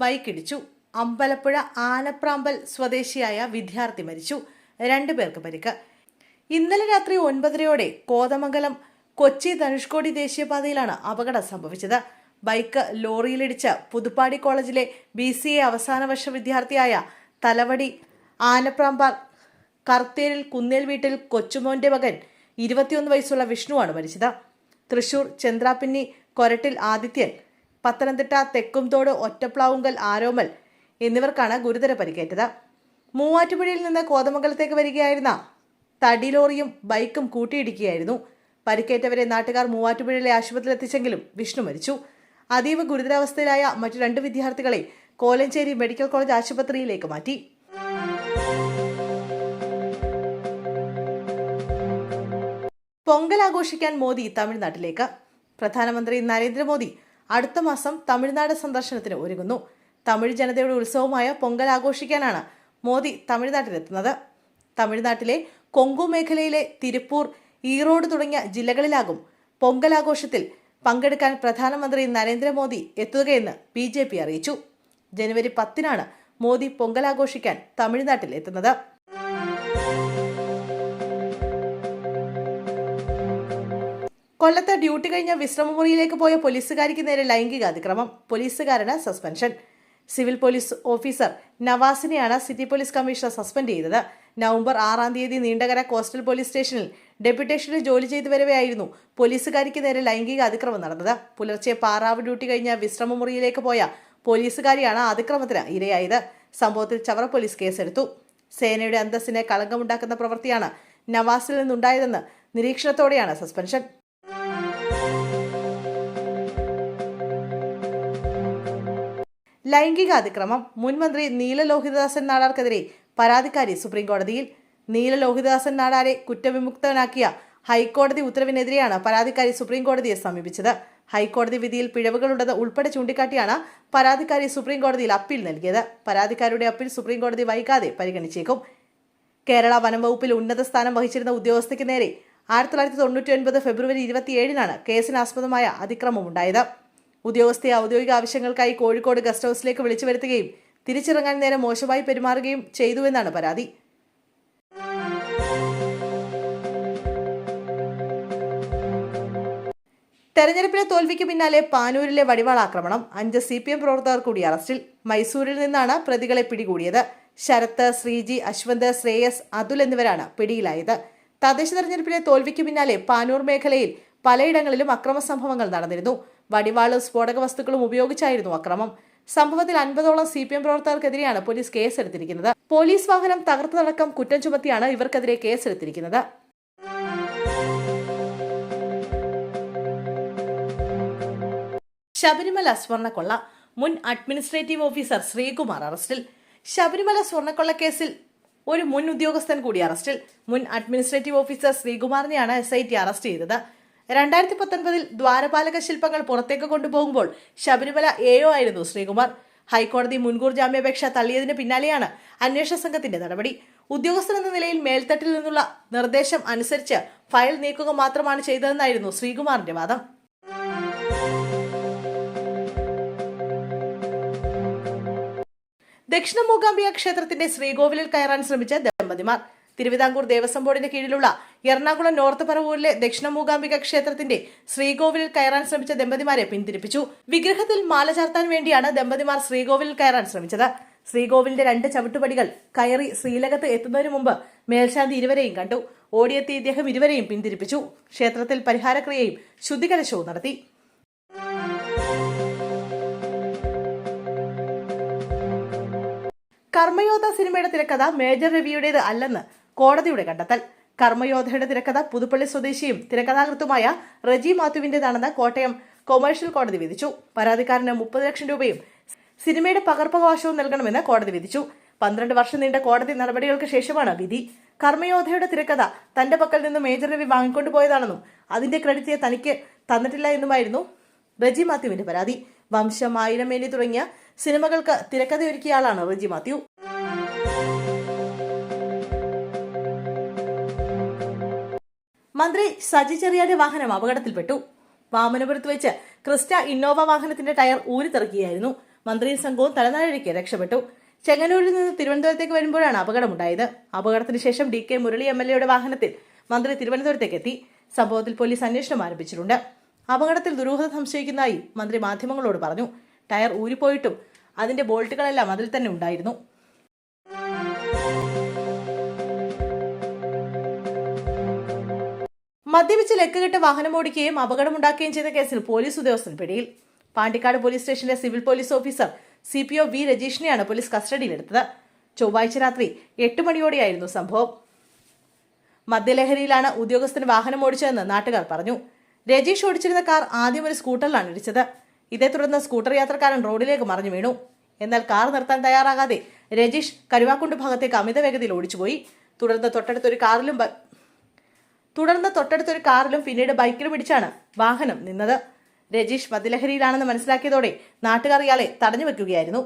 ബൈക്കിടിച്ചു. അമ്പലപ്പുഴ ആനപ്രാമ്പൽ സ്വദേശിയായ വിദ്യാർത്ഥി മരിച്ചു. 2 പേർക്ക് പരിക്ക്. ഇന്നലെ രാത്രി 9:30 കോതമംഗലം കൊച്ചി ധനുഷ്കോടി ദേശീയപാതയിലാണ് അപകടം സംഭവിച്ചത്. ബൈക്ക് ലോറിയിലിടിച്ച് പുതുപ്പാടി കോളേജിലെ BCA അവസാന വർഷ വിദ്യാർത്ഥിയായ തലവടി ആനപ്രാമ്പാർ കർത്തേരിൽ കുന്നേൽ വീട്ടിൽ കൊച്ചുമോന്റെ മകൻ 21 വയസ്സുള്ള വിഷ്ണുവാണ് മരിച്ചത്. തൃശൂർ ചന്ദ്രാപിന്നി കൊരട്ടിൽ ആദിത്യൻ, പത്തനംതിട്ട തെക്കുംതോട് ഒറ്റപ്ലാവുങ്കൽ ആരോമൽ എന്നിവർക്കാണ് ഗുരുതര പരിക്കേറ്റത്. മൂവാറ്റുപുഴയിൽ നിന്ന് കോതമംഗലത്തേക്ക് വരികയായിരുന്ന തടി ലോറിയും ബൈക്കും കൂട്ടിയിടിക്കുകയായിരുന്നു. പരിക്കേറ്റവരെ നാട്ടുകാർ മൂവാറ്റുപുഴയിലെ ആശുപത്രിയിൽ എത്തിച്ചെങ്കിലും വിഷ്ണു മരിച്ചു. അതീവ ഗുരുതരാവസ്ഥയിലായ മറ്റു 2 വിദ്യാർത്ഥികളെ കോലഞ്ചേരി മെഡിക്കൽ കോളേജ് ആശുപത്രിയിലേക്ക് മാറ്റി. പൊങ്കൽ ആഘോഷിക്കാൻ മോദി തമിഴ്നാട്ടിലേക്ക്. പ്രധാനമന്ത്രി നരേന്ദ്രമോദി അടുത്ത മാസം തമിഴ്നാട് സന്ദർശനത്തിന് ഒരുങ്ങുന്നു. തമിഴ് ജനതയുടെ ഉത്സവമായ പൊങ്കൽ ആഘോഷിക്കാനാണ് മോദി തമിഴ്നാട്ടിലെത്തുന്നത്. തമിഴ്നാട്ടിലെ കൊങ്കു മേഖലയിലെ തിരുപ്പൂർ, ഈറോഡ് തുടങ്ങിയ ജില്ലകളിലാകും പൊങ്കൽ ആഘോഷത്തിൽ പങ്കെടുക്കാൻ പ്രധാനമന്ത്രി നരേന്ദ്രമോദി എത്തുകയെന്ന് BJP അറിയിച്ചു. ജനുവരി 10-നാണ് മോദി പൊങ്കൽ ആഘോഷിക്കാൻ തമിഴ്നാട്ടിൽ എത്തുന്നത്. കൊല്ലത്ത് ഡ്യൂട്ടി കഴിഞ്ഞ വിശ്രമമുറിയിലേക്ക് പോയ പോലീസുകാരിക്ക് നേരെ ലൈംഗിക അതിക്രമം. പോലീസുകാരന് സസ്പെൻഷൻ. സിവിൽ പോലീസ് ഓഫീസർ നവാസിനെയാണ് സിറ്റി പോലീസ് കമ്മീഷണർ സസ്പെൻഡ് ചെയ്തത്. നവംബർ 6-ാം തീയതി നീണ്ടകര കോസ്റ്റൽ പോലീസ് സ്റ്റേഷനിൽ ഡെപ്യൂട്ടേഷനിൽ ജോലി ചെയ്തു വരവെയായിരുന്നു പോലീസുകാരിക്ക് നേരെ ലൈംഗിക അതിക്രമം നടന്നത്. പുലർച്ചെ പാറാവ് ഡ്യൂട്ടി കഴിഞ്ഞ വിശ്രമമുറിയിലേക്ക് പോയ പോലീസുകാരിയാണ് അതിക്രമത്തിന് ഇരയായത്. സംഭവത്തിൽ ചവറ പോലീസ് കേസെടുത്തു. സേനയുടെ അന്തസ്സിനെ കളങ്കമുണ്ടാക്കുന്ന പ്രവൃത്തിയാണ് നവാസിൽ നിന്നുണ്ടായതെന്ന് നിരീക്ഷണത്തോടെയാണ് സസ്പെൻഷൻ. ലൈംഗിക അതിക്രമം. മുൻ മന്ത്രി നീല ലോഹിതദാസൻ നാടാർക്കെതിരെ പരാതിക്കാരി സുപ്രീംകോടതിയിൽ. നീല ലോഹിതദാസൻ നാടാരെ കുറ്റവിമുക്തനാക്കിയ ഹൈക്കോടതി ഉത്തരവിനെതിരെയാണ് പരാതിക്കാരി സുപ്രീംകോടതിയെ സമീപിച്ചത്. ഹൈക്കോടതി വിധിയിൽ പിഴവുകളുള്ളത് ഉൾപ്പെടെ ചൂണ്ടിക്കാട്ടിയാണ് പരാതിക്കാരി സുപ്രീംകോടതിയിൽ അപ്പീൽ നൽകിയത്. പരാതിക്കാരുടെ അപ്പീൽ സുപ്രീംകോടതി വൈകാതെ പരിഗണിച്ചേക്കും. കേരള വനം വകുപ്പിൽ ഉന്നത സ്ഥാനം വഹിച്ചിരുന്ന ഉദ്യോഗസ്ഥയ്ക്ക് നേരെ 1999 ഫെബ്രുവരി 27-നാണ് കേസിനാസ്പദമായ അതിക്രമമുണ്ടായത്. ഉദ്യോഗസ്ഥയെ ഔദ്യോഗിക ആവശ്യങ്ങൾക്കായി കോഴിക്കോട് ഗസ്റ്റ് ഹൌസിലേക്ക് വിളിച്ചു വരുത്തുകയും തിരിച്ചിറങ്ങാൻ നേരം മോശമായി പെരുമാറുകയും ചെയ്തുവെന്നാണ് പരാതി. തെരഞ്ഞെടുപ്പിലെ തോൽവിക്ക് പിന്നാലെ പാനൂരിലെ വടിവാൾ ആക്രമണം. 5 CPM പ്രവർത്തകർ കൂടി അറസ്റ്റിൽ. മൈസൂരിൽ നിന്നാണ് പ്രതികളെ പിടികൂടിയത്. ശരത്ത്, ശ്രീജി, അശ്വന്ത്, ശ്രേയസ്, അതുൽ എന്നിവരാണ് പിടിയിലായത്. തദ്ദേശ തെരഞ്ഞെടുപ്പിലെ തോൽവിക്ക് പിന്നാലെ പാനൂർ മേഖലയിൽ പലയിടങ്ങളിലും അക്രമ സംഭവങ്ങൾ നടന്നിരുന്നു. വടിവാളും സ്ഫോടക വസ്തുക്കളും ഉപയോഗിച്ചായിരുന്നു അക്രമം. സംഭവത്തിൽ 50ഓളം CPM പ്രവർത്തകർക്കെതിരെയാണ് പോലീസ് കേസെടുത്തിരിക്കുന്നത്. പോലീസ് വാഹനം തകർത്തതടക്കം കുറ്റം ചുമത്തിയാണ് ഇവർക്കെതിരെ കേസെടുത്തിരിക്കുന്നത്. ശബരിമല സ്വർണ്ണക്കൊള്ള. മുൻ അഡ്മിനിസ്ട്രേറ്റീവ് ഓഫീസർ ശ്രീകുമാർ അറസ്റ്റിൽ. ശബരിമല സ്വർണ്ണക്കൊള്ളക്കേസിൽ ഒരു മുൻ ഉദ്യോഗസ്ഥൻ കൂടി അറസ്റ്റിൽ. മുൻ അഡ്മിനിസ്ട്രേറ്റീവ് ഓഫീസർ ശ്രീകുമാറിനെയാണ് SIT അറസ്റ്റ് ചെയ്തത്. 2019-ൽ ദ്വാരപാലക ശില്പങ്ങൾ പുറത്തേക്ക് കൊണ്ടുപോകുമ്പോൾ ശബരിമല AO ആയിരുന്നു ശ്രീകുമാർ. ഹൈക്കോടതി മുൻകൂർ ജാമ്യാപേക്ഷ തള്ളിയതിന് പിന്നാലെയാണ് അന്വേഷണ സംഘത്തിന്റെ നടപടി. ഉദ്യോഗസ്ഥൻ എന്ന നിലയിൽ മേൽത്തട്ടിൽ നിന്നുള്ള നിർദ്ദേശം അനുസരിച്ച് ഫയൽ നീക്കുക മാത്രമാണ് ചെയ്തതെന്നായിരുന്നു ശ്രീകുമാറിന്റെ വാദം. ദക്ഷിണ മൂകാംബിക ക്ഷേത്രത്തിന്റെ ശ്രീകോവിലിൽ കയറാൻ ശ്രമിച്ച ദമ്പതിമാർ. തിരുവിതാംകൂർ ദേവസ്വം ബോർഡിന് കീഴിലുള്ള എറണാകുളം നോർത്ത് പറവൂരിലെ ദക്ഷിണ മൂകാംബിക ക്ഷേത്രത്തിന്റെ ശ്രീകോവിലിൽ കയറാൻ ശ്രമിച്ച ദമ്പതിമാരെ പിന്തിരിപ്പിച്ചു. വിഗ്രഹത്തിൽ മാല ചാർത്താൻ വേണ്ടിയാണ് ദമ്പതിമാർ ശ്രീകോവിലിൽ കയറാൻ ശ്രമിച്ചത്. ശ്രീകോവിലിന്റെ 2 ചവിട്ടുപടികൾ കയറി ശ്രീലകത്ത് എത്തുന്നതിനു മുമ്പ് മേൽശാന്തി ഇരുവരെയും കണ്ടു. ഓടിയെത്തിയ ഇദ്ദേഹം ഇരുവരെയും പിന്തിരിപ്പിച്ചു. ക്ഷേത്രത്തിൽ പരിഹാരക്രിയയും ശുദ്ധികലശവും നടത്തി. കർമ്മയോധ സിനിമയുടെ തിരക്കഥ മേജർ രവിയുടേത് അല്ലെന്ന് കോടതിയുടെ കണ്ടെത്തൽ. കർമ്മയോധയുടെ തിരക്കഥ പുതുപ്പള്ളി സ്വദേശിയും തിരക്കഥാകൃത്തുമായ റജി മാത്യുവിന്റേതാണെന്ന് കോട്ടയം കൊമേഴ്ഷ്യൽ കോടതി വിധിച്ചു. പരാതിക്കാരന് 30 ലക്ഷം രൂപയും സിനിമയുടെ പകർപ്പവകാശവും നൽകണമെന്ന് കോടതി വിധിച്ചു. 12 വർഷം നീണ്ട കോടതി നടപടികൾക്ക് ശേഷമാണ് വിധി. കർമ്മയോധയുടെ തിരക്കഥ തന്റെ പക്കൽ നിന്ന് മേജർ രവി വാങ്ങിക്കൊണ്ടുപോയതാണെന്നും അതിന്റെ ക്രെഡിറ്റ് തനിക്ക് തന്നിട്ടില്ല എന്നുമായിരുന്നു റജി മാത്യുവിന്റെ പരാതി. വംശം, ആയിരമേനി തുടങ്ങിയ സിനിമകൾക്ക് തിരക്കഥയൊരുക്കിയ ആളാണ് റജി മാത്യു. മന്ത്രി സജി ചെറിയാന്റെ വാഹനം അപകടത്തിൽപ്പെട്ടു. വാമനപുരത്ത് വെച്ച് ക്രിസ്റ്റ ഇന്നോവ വാഹനത്തിന്റെ ടയർ ഊരിത്തെറിക്കുകയായിരുന്നു. മന്ത്രിയും സംഘവും തലനാരിഴയ്ക്ക് രക്ഷപ്പെട്ടു. ചെങ്ങന്നൂരിൽ നിന്ന് തിരുവനന്തപുരത്തേക്ക് വരുമ്പോഴാണ് അപകടമുണ്ടായത്. അപകടത്തിന് ശേഷം DK മുരളി MLAയുടെ വാഹനത്തിൽ മന്ത്രി തിരുവനന്തപുരത്തേക്ക് എത്തി. സംഭവത്തിൽ പോലീസ് അന്വേഷണം ആരംഭിച്ചിട്ടുണ്ട്. അപകടത്തിൽ ദുരൂഹത സംശയിക്കുന്നതായി മന്ത്രി മാധ്യമങ്ങളോട് പറഞ്ഞു. ടയർ ഊരിപ്പോയിട്ടും അതിന്റെ ബോൾട്ടുകളെല്ലാം അതിൽ തന്നെ ഉണ്ടായിരുന്നു. മദ്യപിച്ച് ലക്കുകെട്ട് വാഹനമോടിക്കുകയും അപകടമുണ്ടാക്കുകയും ചെയ്ത കേസിൽ പോലീസ് ഉദ്യോഗസ്ഥൻ പിടിയിൽ. പാണ്ടിക്കാട് പോലീസ് സ്റ്റേഷനിലെ civil police officer CPO V രജീഷിനെയാണ് പോലീസ് കസ്റ്റഡിയിലെടുത്തത്. ചൊവ്വാഴ്ച രാത്രി 8 മണിയോടെയായിരുന്നു സംഭവം. മദ്യലഹരിയിലാണ് ഉദ്യോഗസ്ഥന് വാഹനം ഓടിച്ചതെന്ന് നാട്ടുകാർ പറഞ്ഞു. രജീഷ് ഓടിച്ചിരുന്ന കാർ ആദ്യം ഒരു സ്കൂട്ടറിലാണ് ഇടിച്ചത്. ഇതേ തുടർന്ന് സ്കൂട്ടർ യാത്രക്കാരൻ റോഡിലേക്ക് മറിഞ്ഞു വീണു. എന്നാൽ കാർ നിർത്താൻ തയ്യാറാകാതെ രജീഷ് കരുവാക്കുണ്ട് ഭാഗത്തേക്ക് അമിത വേഗതയിൽ ഓടിച്ചുപോയി. തുടർന്ന് തൊട്ടടുത്തൊരു കാറിലും പിന്നീട് ബൈക്കിലും ഇടിച്ചാണ് വാഹനം നിന്നത്. രജീഷ് മദ്യലഹരിയിലാണെന്ന് മനസ്സിലാക്കിയതോടെ നാട്ടുകാർ ഇയാളെ തടഞ്ഞു വെക്കുകയായിരുന്നു.